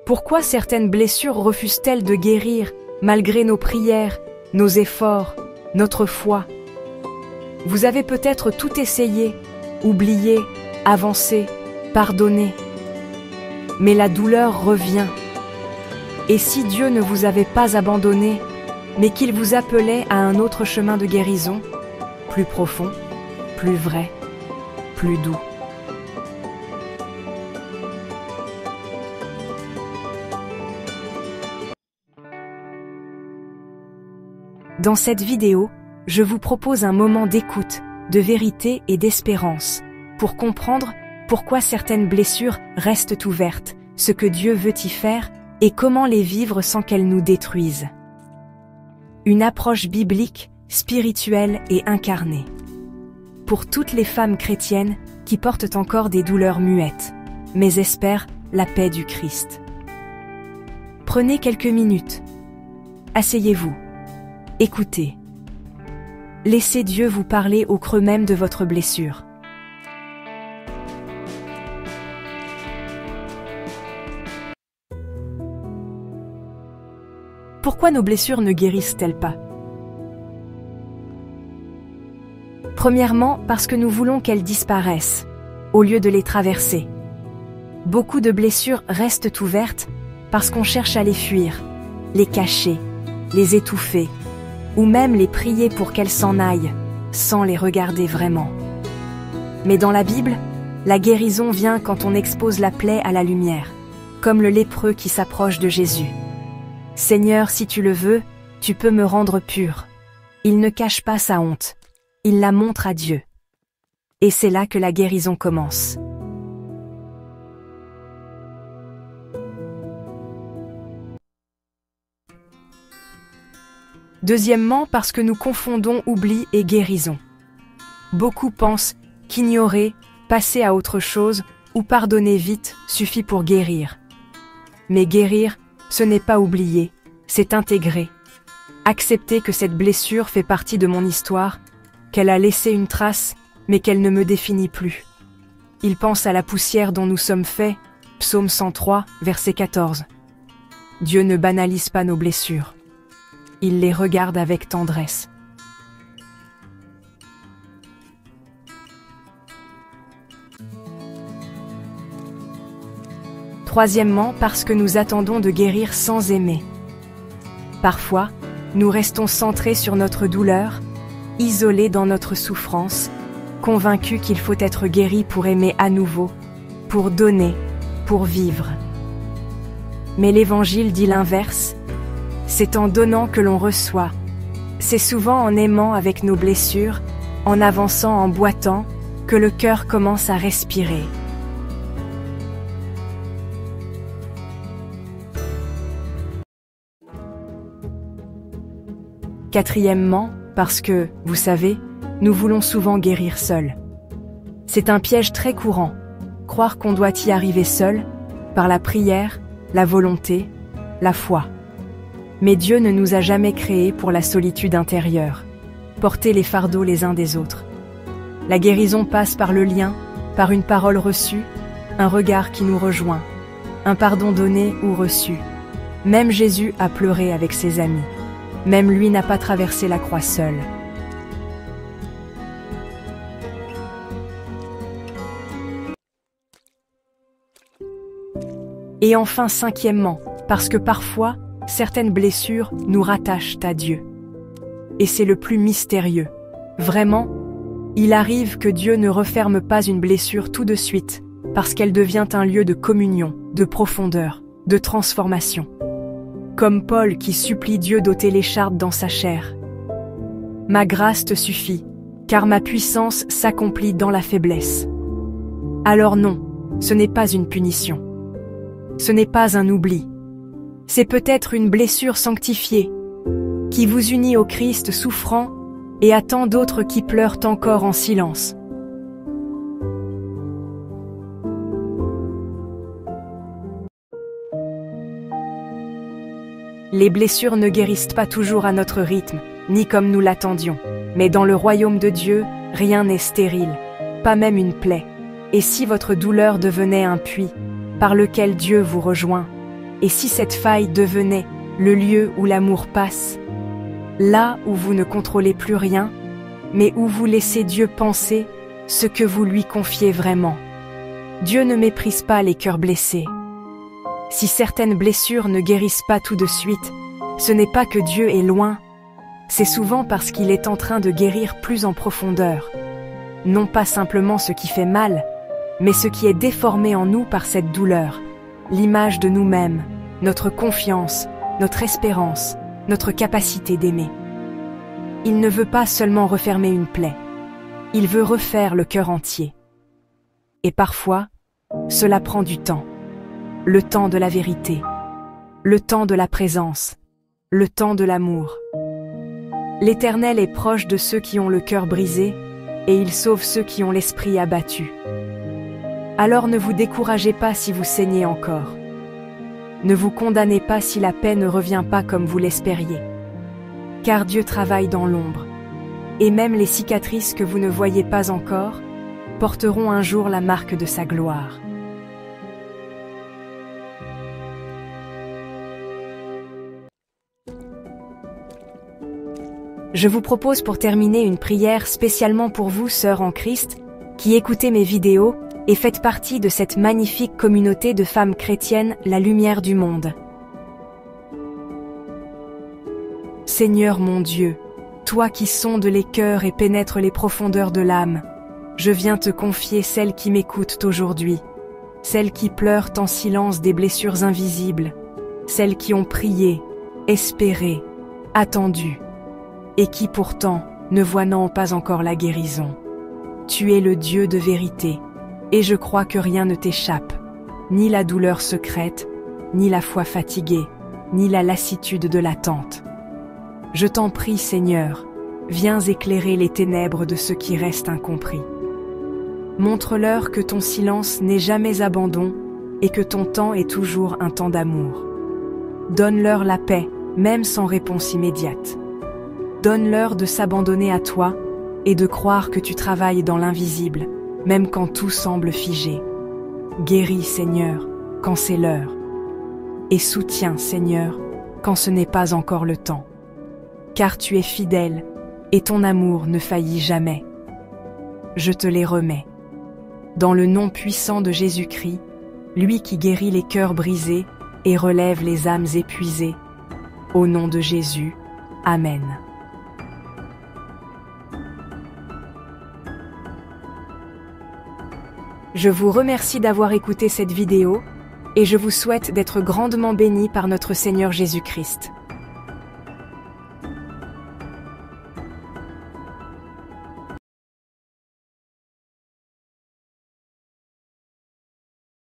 Pourquoi certaines blessures refusent-elles de guérir, malgré nos prières, nos efforts, notre foi? Vous avez peut-être tout essayé, oublié, avancé, pardonné. Mais la douleur revient. Et si Dieu ne vous avait pas abandonné, mais qu'il vous appelait à un autre chemin de guérison, plus profond, plus vrai, plus doux? Dans cette vidéo, je vous propose un moment d'écoute, de vérité et d'espérance, pour comprendre pourquoi certaines blessures restent ouvertes, ce que Dieu veut y faire et comment les vivre sans qu'elles nous détruisent. Une approche biblique, spirituelle et incarnée. Pour toutes les femmes chrétiennes qui portent encore des douleurs muettes, mais espèrent la paix du Christ. Prenez quelques minutes. Asseyez-vous. Écoutez. Laissez Dieu vous parler au creux même de votre blessure. Pourquoi nos blessures ne guérissent-elles pas? Premièrement, parce que nous voulons qu'elles disparaissent, au lieu de les traverser. Beaucoup de blessures restent ouvertes parce qu'on cherche à les fuir, les cacher, les étouffer, ou même les prier pour qu'elles s'en aillent, sans les regarder vraiment. Mais dans la Bible, la guérison vient quand on expose la plaie à la lumière, comme le lépreux qui s'approche de Jésus. « Seigneur, si tu le veux, tu peux me rendre pur. » Il ne cache pas sa honte, il la montre à Dieu. Et c'est là que la guérison commence. Deuxièmement, parce que nous confondons oubli et guérison. Beaucoup pensent qu'ignorer, passer à autre chose ou pardonner vite suffit pour guérir. Mais guérir, ce n'est pas oublier, c'est intégrer. Accepter que cette blessure fait partie de mon histoire, qu'elle a laissé une trace, mais qu'elle ne me définit plus. Il pense à la poussière dont nous sommes faits, Psaume 103, verset 14. Dieu ne banalise pas nos blessures. Il les regarde avec tendresse. Troisièmement, parce que nous attendons de guérir sans aimer. Parfois, nous restons centrés sur notre douleur, isolés dans notre souffrance, convaincus qu'il faut être guéri pour aimer à nouveau, pour donner, pour vivre. Mais l'Évangile dit l'inverse. C'est en donnant que l'on reçoit. C'est souvent en aimant avec nos blessures, en avançant, en boitant, que le cœur commence à respirer. Quatrièmement, parce que, vous savez, nous voulons souvent guérir seuls. C'est un piège très courant, croire qu'on doit y arriver seul, par la prière, la volonté, la foi. Mais Dieu ne nous a jamais créés pour la solitude intérieure, porter les fardeaux les uns des autres. La guérison passe par le lien, par une parole reçue, un regard qui nous rejoint, un pardon donné ou reçu. Même Jésus a pleuré avec ses amis. Même lui n'a pas traversé la croix seul. Et enfin, cinquièmement, parce que parfois, certaines blessures nous rattachent à Dieu. Et c'est le plus mystérieux. Vraiment, il arrive que Dieu ne referme pas une blessure tout de suite, parce qu'elle devient un lieu de communion, de profondeur, de transformation. Comme Paul qui supplie Dieu d'ôter l'écharpe dans sa chair. « Ma grâce te suffit, car ma puissance s'accomplit dans la faiblesse. » Alors non, ce n'est pas une punition. Ce n'est pas un oubli. C'est peut-être une blessure sanctifiée, qui vous unit au Christ souffrant et à tant d'autres qui pleurent encore en silence. Les blessures ne guérissent pas toujours à notre rythme, ni comme nous l'attendions. Mais dans le royaume de Dieu, rien n'est stérile, pas même une plaie. Et si votre douleur devenait un puits, par lequel Dieu vous rejoint, Et si cette faille devenait le lieu où l'amour passe, là où vous ne contrôlez plus rien, mais où vous laissez Dieu penser ce que vous lui confiez vraiment. Dieu ne méprise pas les cœurs blessés. Si certaines blessures ne guérissent pas tout de suite, ce n'est pas que Dieu est loin, c'est souvent parce qu'il est en train de guérir plus en profondeur. Non pas simplement ce qui fait mal, mais ce qui est déformé en nous par cette douleur, l'image de nous-mêmes, notre confiance, notre espérance, notre capacité d'aimer. Il ne veut pas seulement refermer une plaie, il veut refaire le cœur entier. Et parfois, cela prend du temps. Le temps de la vérité, le temps de la présence, le temps de l'amour. L'Éternel est proche de ceux qui ont le cœur brisé, et il sauve ceux qui ont l'esprit abattu. Alors ne vous découragez pas si vous saignez encore. Ne vous condamnez pas si la paix ne revient pas comme vous l'espériez. Car Dieu travaille dans l'ombre. Et même les cicatrices que vous ne voyez pas encore porteront un jour la marque de sa gloire. Je vous propose pour terminer une prière spécialement pour vous, sœurs en Christ, qui écoutez mes vidéos et faites partie de cette magnifique communauté de femmes chrétiennes, la lumière du monde. Seigneur mon Dieu, toi qui sondes les cœurs et pénètres les profondeurs de l'âme, je viens te confier celles qui m'écoutent aujourd'hui, celles qui pleurent en silence des blessures invisibles, celles qui ont prié, espéré, attendu, et qui pourtant ne voient pas encore la guérison. Tu es le Dieu de vérité, et je crois que rien ne t'échappe, ni la douleur secrète, ni la foi fatiguée, ni la lassitude de l'attente. Je t'en prie, Seigneur, viens éclairer les ténèbres de ceux qui restent incompris. Montre-leur que ton silence n'est jamais abandon et que ton temps est toujours un temps d'amour. Donne-leur la paix, même sans réponse immédiate. Donne-leur de s'abandonner à toi et de croire que tu travailles dans l'invisible, même quand tout semble figé. Guéris, Seigneur, quand c'est l'heure. Et soutiens, Seigneur, quand ce n'est pas encore le temps. Car tu es fidèle et ton amour ne faillit jamais. Je te les remets. Dans le nom puissant de Jésus-Christ, lui qui guérit les cœurs brisés et relève les âmes épuisées. Au nom de Jésus, Amen. Je vous remercie d'avoir écouté cette vidéo et je vous souhaite d'être grandement bénis par notre Seigneur Jésus-Christ.